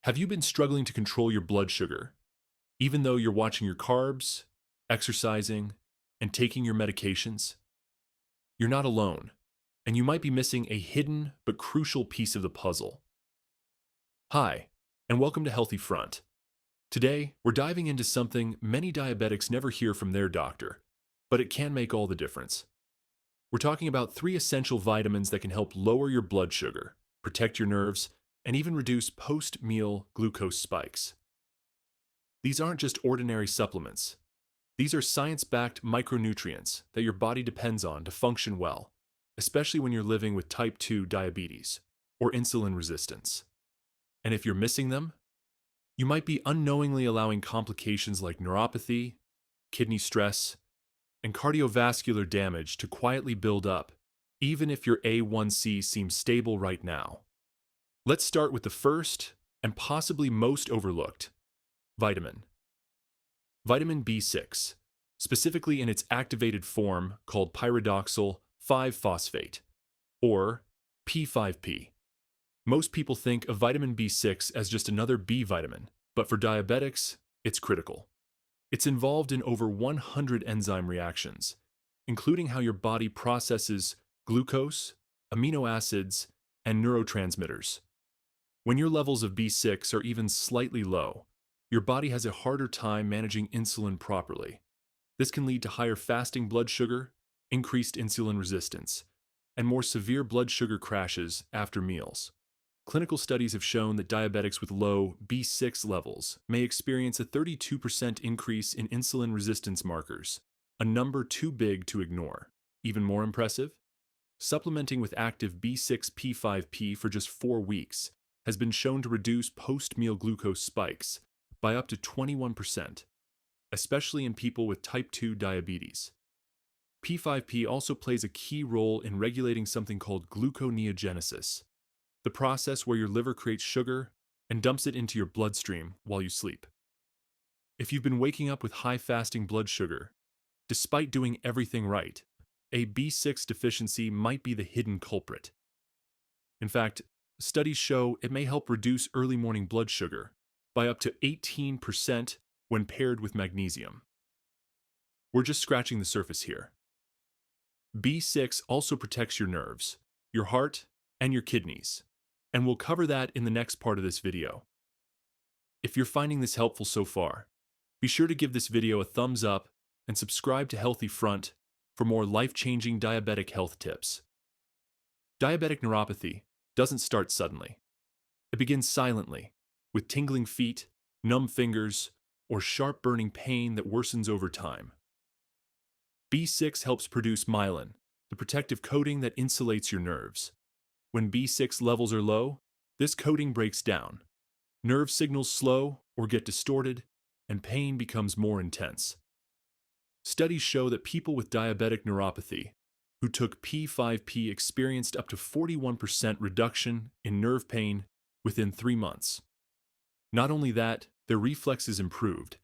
Have you been struggling to control your blood sugar, even though you're watching your carbs, exercising, and taking your medications? You're not alone, and you might be missing a hidden but crucial piece of the puzzle. Hi, and welcome to Healthy Front. Today, we're diving into something many diabetics never hear from their doctor, but it can make all the difference. We're talking about 3 essential vitamins that can help lower your blood sugar, protect your nerves, and even reduce post-meal glucose spikes. These aren't just ordinary supplements. These are science-backed micronutrients that your body depends on to function well, especially when you're living with type 2 diabetes or insulin resistance. And if you're missing them, you might be unknowingly allowing complications like neuropathy, kidney stress, and cardiovascular damage to quietly build up, even if your A1C seems stable right now. Let's start with the first and possibly most overlooked vitamin. Vitamin B6, specifically in its activated form called pyridoxal 5-phosphate, or P5P. Most people think of vitamin B6 as just another B vitamin, but for diabetics, it's critical. It's involved in over 100 enzyme reactions, including how your body processes glucose, amino acids, and neurotransmitters. When your levels of B6 are even slightly low, your body has a harder time managing insulin properly. This can lead to higher fasting blood sugar, increased insulin resistance, and more severe blood sugar crashes after meals. Clinical studies have shown that diabetics with low B6 levels may experience a 32% increase in insulin resistance markers, a number too big to ignore. Even more impressive? Supplementing with active B6 P5P for just 4 weeks has been shown to reduce post-meal glucose spikes by up to 21%, especially in people with type 2 diabetes. P5P also plays a key role in regulating something called gluconeogenesis, the process where your liver creates sugar and dumps it into your bloodstream while you sleep. If you've been waking up with high fasting blood sugar, despite doing everything right, a B6 deficiency might be the hidden culprit. In fact, studies show it may help reduce early morning blood sugar by up to 18% when paired with magnesium. We're just scratching the surface here. B6 also protects your nerves, your heart, and your kidneys, and we'll cover that in the next part of this video. If you're finding this helpful so far, be sure to give this video a thumbs up and subscribe to Healthy Front for more life-changing diabetic health tips. Diabetic neuropathy doesn't start suddenly. It begins silently, with tingling feet, numb fingers, or sharp burning pain that worsens over time. B6 helps produce myelin, the protective coating that insulates your nerves. When B6 levels are low, this coating breaks down. Nerve signals slow or get distorted, and pain becomes more intense. Studies show that people with diabetic neuropathy who took P5P experienced up to 41% reduction in nerve pain within 3 months. Not only that, their reflexes improved,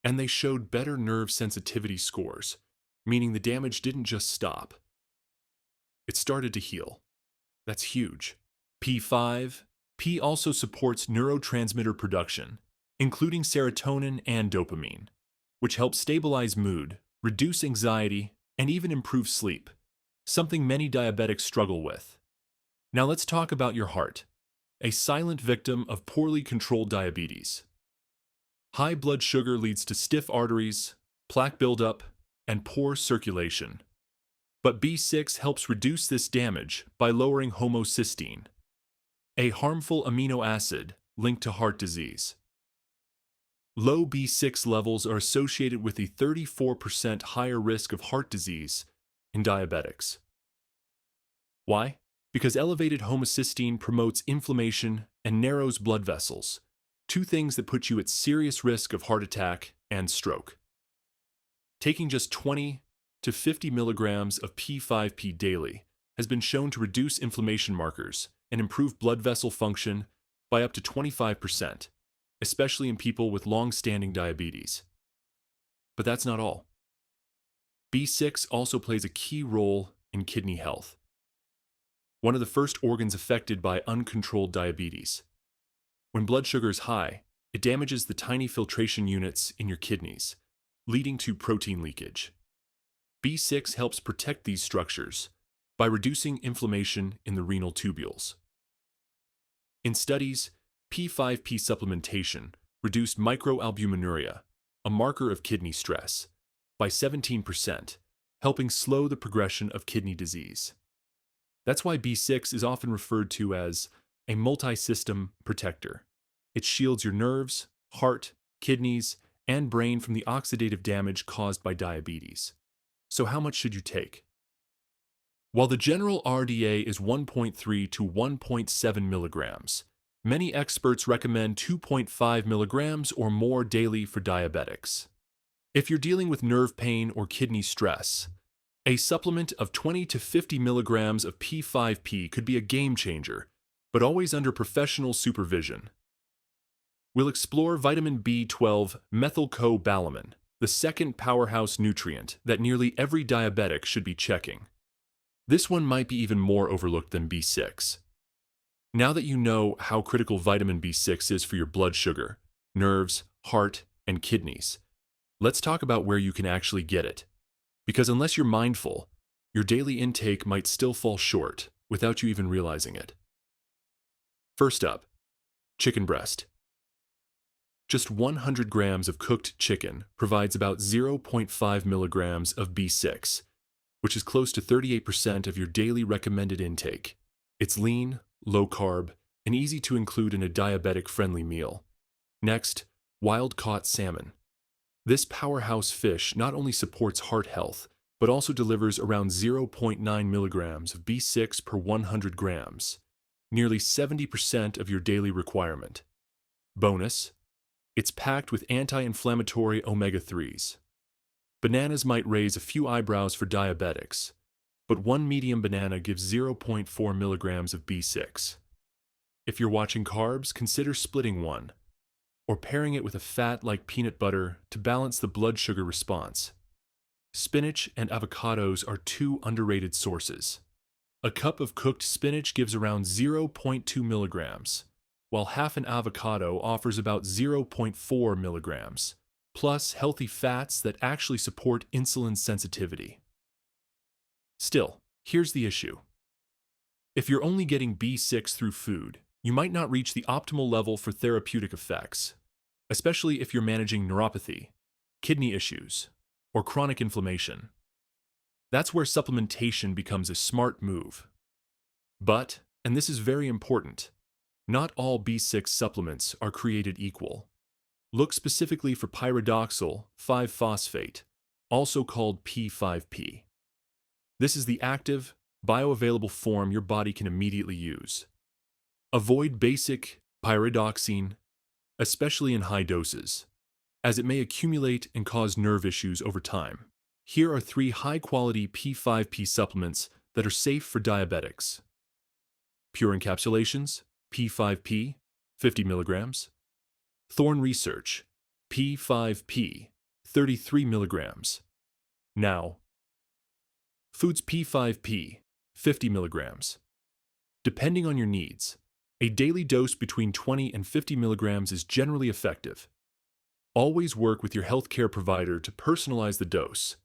and they showed better nerve sensitivity scores, meaning the damage didn't just stop. It started to heal. That's huge. P5P also supports neurotransmitter production, including serotonin and dopamine, which helps stabilize mood, reduce anxiety, and even improve sleep, something many diabetics struggle with. Now let's talk about your heart, a silent victim of poorly controlled diabetes. High blood sugar leads to stiff arteries, plaque buildup, and poor circulation. But B6 helps reduce this damage by lowering homocysteine, a harmful amino acid linked to heart disease. Low B6 levels are associated with a 34% higher risk of heart disease in diabetics. Why? Because elevated homocysteine promotes inflammation and narrows blood vessels, 2 things that put you at serious risk of heart attack and stroke. Taking just 20 to 50 milligrams of P5P daily has been shown to reduce inflammation markers and improve blood vessel function by up to 25%, especially in people with long-standing diabetes. But that's not all. B6 also plays a key role in kidney health, one of the first organs affected by uncontrolled diabetes. When blood sugar is high, it damages the tiny filtration units in your kidneys, leading to protein leakage. B6 helps protect these structures by reducing inflammation in the renal tubules. In studies, P5P supplementation reduced microalbuminuria, a marker of kidney stress, by 17%, helping slow the progression of kidney disease. That's why B6 is often referred to as a multi-system protector. It shields your nerves, heart, kidneys, and brain from the oxidative damage caused by diabetes. So how much should you take? While the general RDA is 1.3 to 1.7 milligrams, many experts recommend 2.5 milligrams or more daily for diabetics. If you're dealing with nerve pain or kidney stress, a supplement of 20 to 50 milligrams of P5P could be a game changer, but always under professional supervision. We'll explore vitamin B12 methylcobalamin, the second powerhouse nutrient that nearly every diabetic should be checking. This one might be even more overlooked than B6. Now that you know how critical vitamin B6 is for your blood sugar, nerves, heart, and kidneys, let's talk about where you can actually get it. Because unless you're mindful, your daily intake might still fall short without you even realizing it. First up, chicken breast. Just 100 grams of cooked chicken provides about 0.5 milligrams of B6, which is close to 38% of your daily recommended intake. It's lean, low carb, and easy to include in a diabetic-friendly meal. Next, wild-caught salmon. This powerhouse fish not only supports heart health, but also delivers around 0.9 milligrams of B6 per 100 grams, nearly 70% of your daily requirement. Bonus, it's packed with anti-inflammatory omega-3s. Bananas might raise a few eyebrows for diabetics, but one medium banana gives 0.4 milligrams of B6. If you're watching carbs, consider splitting one, or pairing it with a fat like peanut butter to balance the blood sugar response. Spinach and avocados are two underrated sources. A cup of cooked spinach gives around 0.2 milligrams, while half an avocado offers about 0.4 milligrams, plus healthy fats that actually support insulin sensitivity. Still, here's the issue. If you're only getting B6 through food, you might not reach the optimal level for therapeutic effects, especially if you're managing neuropathy, kidney issues, or chronic inflammation. That's where supplementation becomes a smart move. But, and this is very important, not all B6 supplements are created equal. Look specifically for pyridoxal 5-phosphate, also called P5P. This is the active, bioavailable form your body can immediately use. Avoid basic pyridoxine, especially in high doses, as it may accumulate and cause nerve issues over time. Here are 3 high-quality P5P supplements that are safe for diabetics. Pure Encapsulations, P5P, 50 milligrams. Thorne Research, P5P, 33 milligrams. Now, Foods P5P, 50 milligrams. Depending on your needs, a daily dose between 20 and 50 milligrams is generally effective. Always work with your healthcare provider to personalize the dose,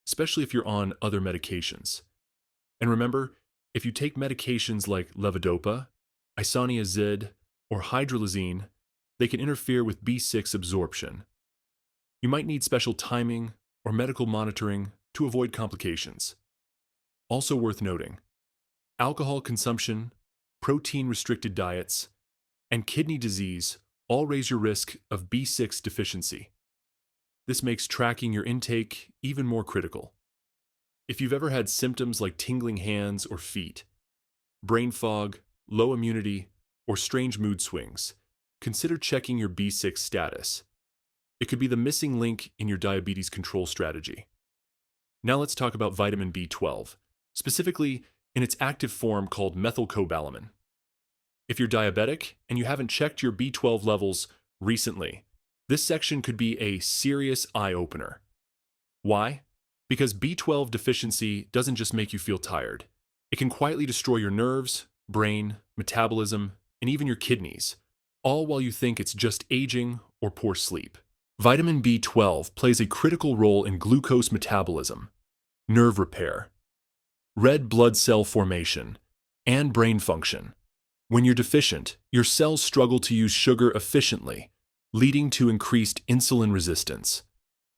especially if you're on other medications. And remember, if you take medications like levodopa, isoniazid, or hydralazine, they can interfere with B6 absorption. You might need special timing or medical monitoring to avoid complications. Also worth noting, alcohol consumption, protein-restricted diets, and kidney disease all raise your risk of B6 deficiency. This makes tracking your intake even more critical. If you've ever had symptoms like tingling hands or feet, brain fog, low immunity, or strange mood swings, consider checking your B6 status. It could be the missing link in your diabetes control strategy. Now let's talk about vitamin B12, specifically in its active form called methylcobalamin. If you're diabetic and you haven't checked your B12 levels recently, this section could be a serious eye-opener. Why? Because B12 deficiency doesn't just make you feel tired. It can quietly destroy your nerves, brain, metabolism, and even your kidneys, all while you think it's just aging or poor sleep. Vitamin B12 plays a critical role in glucose metabolism, nerve repair, red blood cell formation, and brain function. When you're deficient, your cells struggle to use sugar efficiently, leading to increased insulin resistance.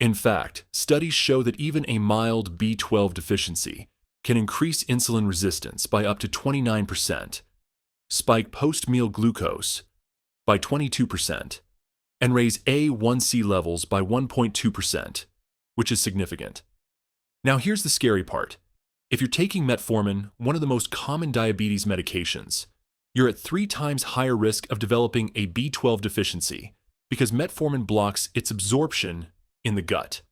In fact, studies show that even a mild B12 deficiency can increase insulin resistance by up to 29%, spike post-meal glucose by 22%, and raise A1C levels by 1.2%, which is significant. Now here's the scary part. If you're taking metformin, one of the most common diabetes medications, you're at 3 times higher risk of developing a B12 deficiency because metformin blocks its absorption in the gut,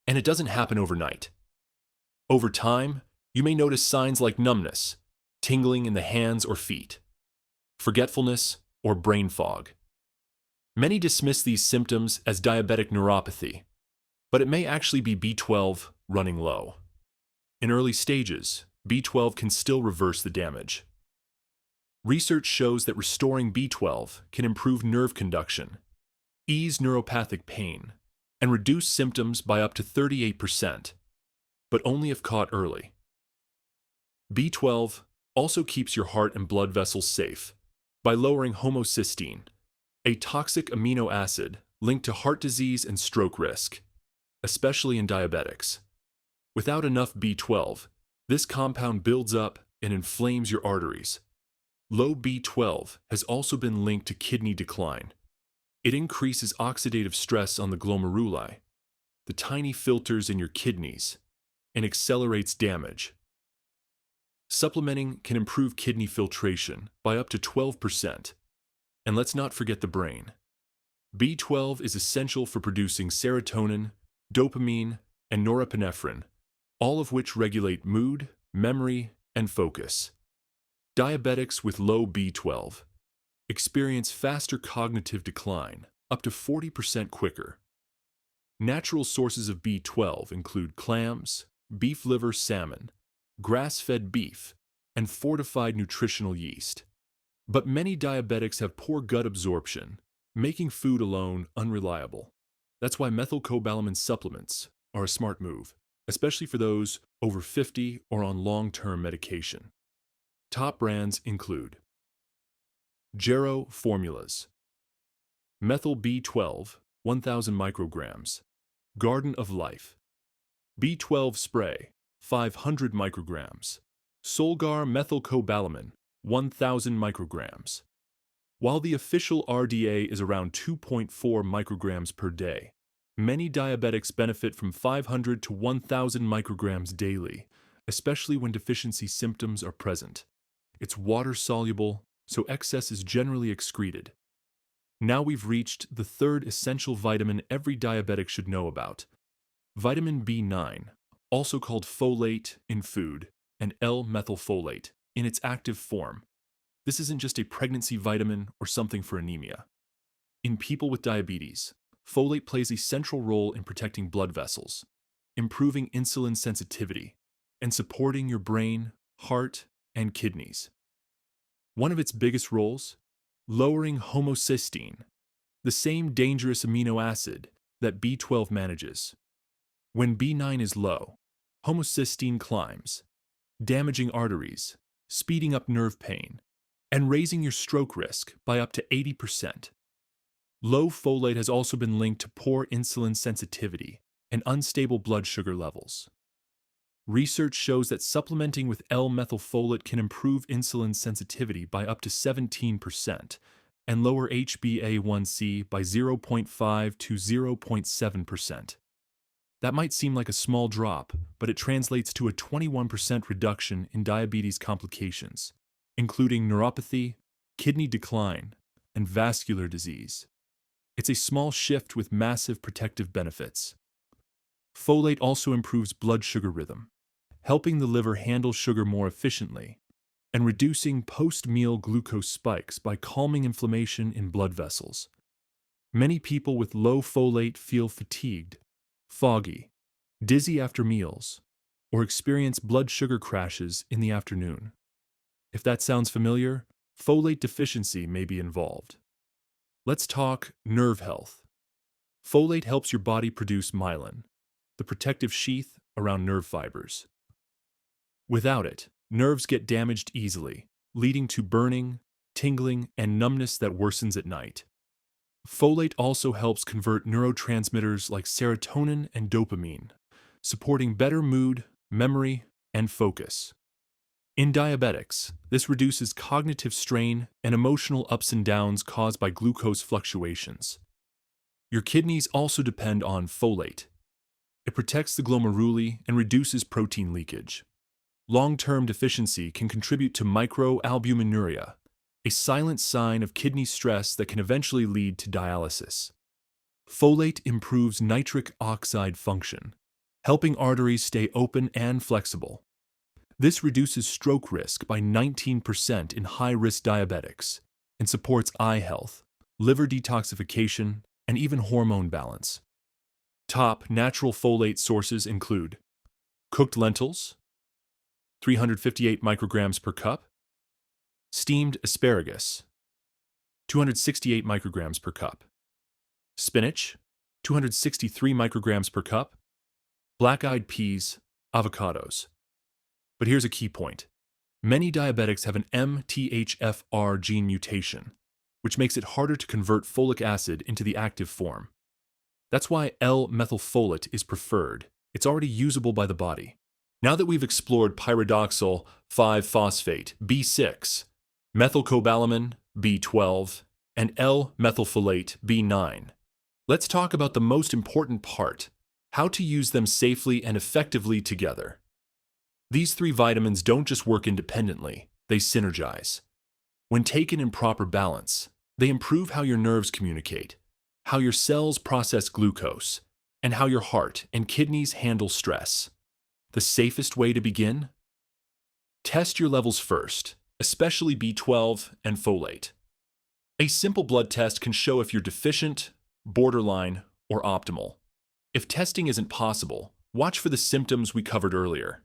and it doesn't happen overnight. Over time, you may notice signs like numbness, tingling in the hands or feet, forgetfulness, or brain fog. Many dismiss these symptoms as diabetic neuropathy, but it may actually be B12 running low. In early stages, B12 can still reverse the damage. Research shows that restoring B12 can improve nerve conduction, ease neuropathic pain, and reduce symptoms by up to 38%, but only if caught early. B12 also keeps your heart and blood vessels safe by lowering homocysteine, a toxic amino acid linked to heart disease and stroke risk, especially in diabetics. Without enough B12, this compound builds up and inflames your arteries. Low B12 has also been linked to kidney decline. It increases oxidative stress on the glomeruli, the tiny filters in your kidneys, and accelerates damage. Supplementing can improve kidney filtration by up to 12%. And let's not forget the brain. B12 is essential for producing serotonin, dopamine, and norepinephrine, all of which regulate mood, memory, and focus. Diabetics with low B12 experience faster cognitive decline, up to 40% quicker. Natural sources of B12 include clams, beef liver salmon, grass-fed beef, and fortified nutritional yeast. But many diabetics have poor gut absorption, making food alone unreliable. That's why methylcobalamin supplements are a smart move, especially for those over 50 or on long-term medication. Top brands include Gero Formulas, Methyl B12, 1000 micrograms, Garden of Life, B12 Spray, 500 micrograms, Solgar Methylcobalamin, 1000 micrograms. While the official RDA is around 2.4 micrograms per day, many diabetics benefit from 500 to 1000 micrograms daily, especially when deficiency symptoms are present. It's water-soluble, so excess is generally excreted. Now we've reached the third essential vitamin every diabetic should know about. Vitamin B9, also called folate in food, and L-methylfolate in its active form. This isn't just a pregnancy vitamin or something for anemia. In people with diabetes, folate plays a central role in protecting blood vessels, improving insulin sensitivity, and supporting your brain, heart, and kidneys. One of its biggest roles? Lowering homocysteine, the same dangerous amino acid that B12 manages. When B9 is low, homocysteine climbs, damaging arteries, speeding up nerve pain, and raising your stroke risk by up to 80%. Low folate has also been linked to poor insulin sensitivity and unstable blood sugar levels. Research shows that supplementing with L-methylfolate can improve insulin sensitivity by up to 17% and lower HbA1c by 0.5 to 0.7%. That might seem like a small drop, but it translates to a 21% reduction in diabetes complications, including neuropathy, kidney decline, and vascular disease. It's a small shift with massive protective benefits. Folate also improves blood sugar rhythm, helping the liver handle sugar more efficiently, and reducing post-meal glucose spikes by calming inflammation in blood vessels. Many people with low folate feel fatigued, foggy, dizzy after meals, or experience blood sugar crashes in the afternoon. If that sounds familiar, folate deficiency may be involved. Let's talk nerve health. Folate helps your body produce myelin, the protective sheath around nerve fibers. Without it, nerves get damaged easily, leading to burning, tingling, and numbness that worsens at night. Folate also helps convert neurotransmitters like serotonin and dopamine, supporting better mood, memory, and focus. In diabetics, this reduces cognitive strain and emotional ups and downs caused by glucose fluctuations. Your kidneys also depend on folate. It protects the glomeruli and reduces protein leakage. Long-term deficiency can contribute to microalbuminuria, a silent sign of kidney stress that can eventually lead to dialysis. Folate improves nitric oxide function, helping arteries stay open and flexible. This reduces stroke risk by 19% in high-risk diabetics and supports eye health, liver detoxification, and even hormone balance. Top natural folate sources include cooked lentils, 358 micrograms per cup, steamed asparagus, 268 micrograms per cup, spinach, 263 micrograms per cup, black-eyed peas, avocados. But here's a key point. Many diabetics have an MTHFR gene mutation, which makes it harder to convert folic acid into the active form. That's why L-methylfolate is preferred. It's already usable by the body. Now that we've explored pyridoxal 5-phosphate, B6, methylcobalamin, B12, and L-methylfolate, B9, let's talk about the most important part, how to use them safely and effectively together. These three vitamins don't just work independently, they synergize. When taken in proper balance, they improve how your nerves communicate, how your cells process glucose, and how your heart and kidneys handle stress. The safest way to begin? Test your levels first, especially B12 and folate. A simple blood test can show if you're deficient, borderline, or optimal. If testing isn't possible, watch for the symptoms we covered earlier.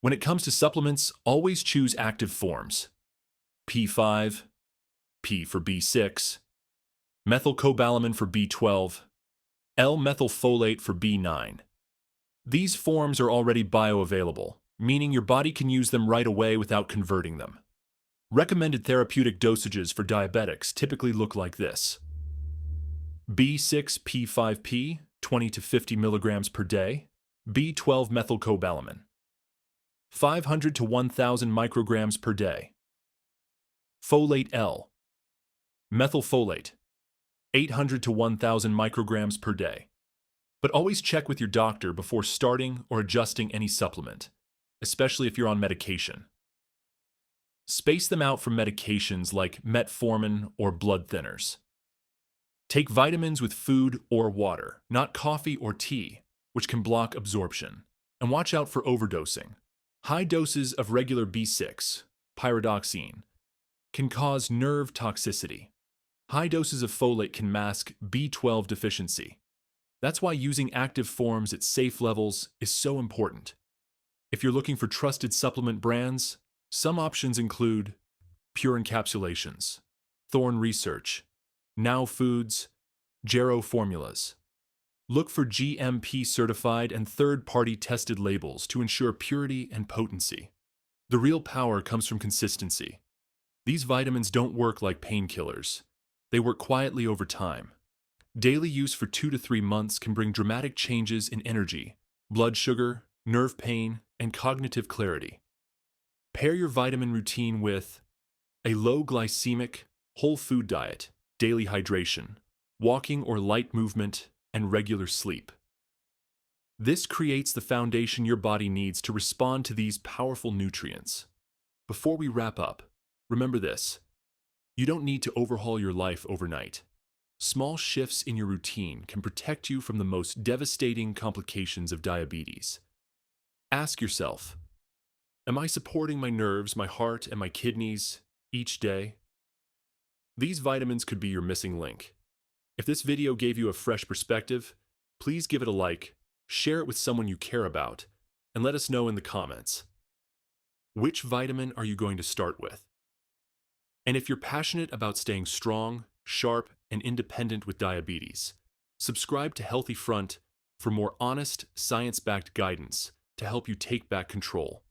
When it comes to supplements, always choose active forms. P5, P for B6, methylcobalamin for B12, L-methylfolate for B9. These forms are already bioavailable, meaning your body can use them right away without converting them. Recommended therapeutic dosages for diabetics typically look like this. B6P5P, 20 to 50 milligrams per day, B12 methylcobalamin, 500 to 1,000 micrograms per day. Folate L, methylfolate, 800 to 1,000 micrograms per day. But always check with your doctor before starting or adjusting any supplement, especially if you're on medication. Space them out from medications like metformin or blood thinners. Take vitamins with food or water, not coffee or tea, which can block absorption. And watch out for overdosing. High doses of regular B6, pyridoxine, can cause nerve toxicity. High doses of folate can mask B12 deficiency. That's why using active forms at safe levels is so important. If you're looking for trusted supplement brands, some options include Pure Encapsulations, Thorne Research, Now Foods, Jarrow Formulas. Look for GMP certified and third-party tested labels to ensure purity and potency. The real power comes from consistency. These vitamins don't work like painkillers. They work quietly over time. Daily use for 2 to 3 months can bring dramatic changes in energy, blood sugar, nerve pain, and cognitive clarity. Pair your vitamin routine with a low glycemic, whole food diet, daily hydration, walking or light movement, and regular sleep. This creates the foundation your body needs to respond to these powerful nutrients. Before we wrap up, remember this: you don't need to overhaul your life overnight. Small shifts in your routine can protect you from the most devastating complications of diabetes. Ask yourself, am I supporting my nerves, my heart, and my kidneys each day? These vitamins could be your missing link. If this video gave you a fresh perspective, please give it a like, share it with someone you care about, and let us know in the comments. Which vitamin are you going to start with? And if you're passionate about staying strong, sharp, and independent with diabetes. Subscribe to Healthy Front for more honest, science-backed guidance to help you take back control.